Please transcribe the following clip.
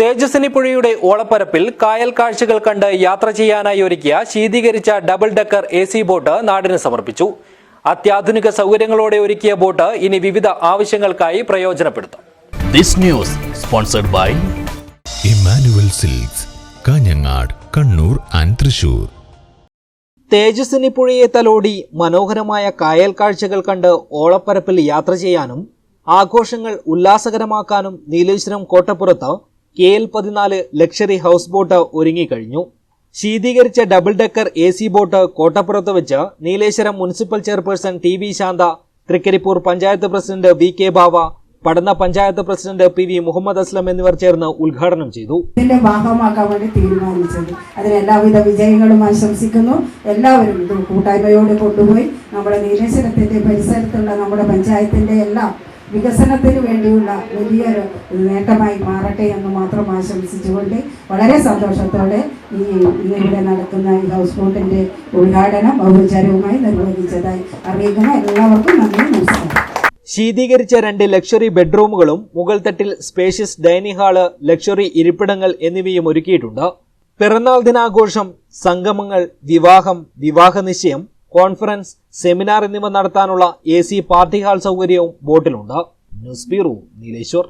തേജസ്വിനി പുഴയുടെ ഓളപ്പരപ്പിൽ കായൽ കാഴ്ചകൾ കണ്ട് യാത്ര ചെയ്യാനായി ഒരുക്കിയ ശീതീകരിച്ച ഡബിൾ ഡെക്കർ AC ബോട്ട് നാടിന് സമർപ്പിച്ചു. അത്യാധുനിക സൗകര്യങ്ങളോടെ ഒരുക്കിയ ബോട്ട് ഇനി വിവിധ ആവശ്യങ്ങൾക്കായി പ്രയോജനപ്പെടുത്തും. This news sponsored by Emmanuel Silks, Kanhangad, Kannur and Thrissur. Tejaswini പുഴയെ തലോടി മനോഹരമായ കായൽ കാഴ്ചകൾ കണ്ട് ഓളപ്പരപ്പിൽ യാത്ര ചെയ്യാനും ആഘോഷങ്ങൾ ഉല്ലാസകരമാക്കാനും നീലേശ്വരം കോട്ടപ്പുറത്ത് KL14 ലക്ഷറി ഹൗസ് ബോട്ട് ഒരുങ്ങിക്കഴിഞ്ഞു. ശീതീകരിച്ച ഡബിൾ ഡെക്കർ AC ബോട്ട് കോട്ടപ്പുറത്ത് വെച്ച് Nileshwaram municipal chairperson TV Shantha, Thrikaripur panchayat president VK Bava, Padanna panchayat president PV Muhammad Aslam എന്നിവർ ചേർന്ന് ഉദ്ഘാടനം ചെയ്തു. ഇതിന്റെ ഭാഗമാക്കാൻ വേണ്ടി തീരുമാനിച്ചത് അതിന് എല്ലാവിധ വിജയങ്ങളും ആശംസിക്കുന്നു. എല്ലാവരും ഇത് കൂട്ടായ്മയോടെ കൊണ്ടുപോയി നമ്മുടെ നീലേശ്വരത്തിന്റെ പരിസരത്തുള്ള നമ്മുടെ പഞ്ചായത്തിന്റെ എല്ലാം വികസനത്തിന് വേണ്ടിയുള്ള വലിയൊരു നേട്ടമായി മാറട്ടെ എന്ന് മാത്രം ആശംസിച്ചുകൊണ്ട് വളരെ സന്തോഷത്തോടെ ഇവിടെ നടക്കുന്ന ഈ ഹൗസ് ബോട്ടിന്റെ ഉദ്ഘാടനം ഔപചാരികമായി നിർവഹിച്ചതായി അറിയിക്കുന്ന എല്ലാവർക്കും നന്ദി, നമസ്കാരം. ശീതീകരിച്ച 2 ലക്ഷറി ബെഡ്റൂമുകളും മുകൾ തട്ടിൽ സ്പേഷ്യസ് ഡൈനിങ് ഹാള്, ലക്ഷറി ഇരിപ്പിടങ്ങൾ എന്നിവയും ഒരുക്കിയിട്ടുണ്ട്. പിറന്നാൾ ദിനാഘോഷം, സംഗമങ്ങൾ, വിവാഹം, വിവാഹ നിശ്ചയം, കോൺഫറൻസ്, സെമിനാർ എന്നിവ നടത്താനുള്ള AC പാർട്ടി ഹാൾ സൗകര്യവും ബോട്ടിലുണ്ട്. News bureau, Nileshwar.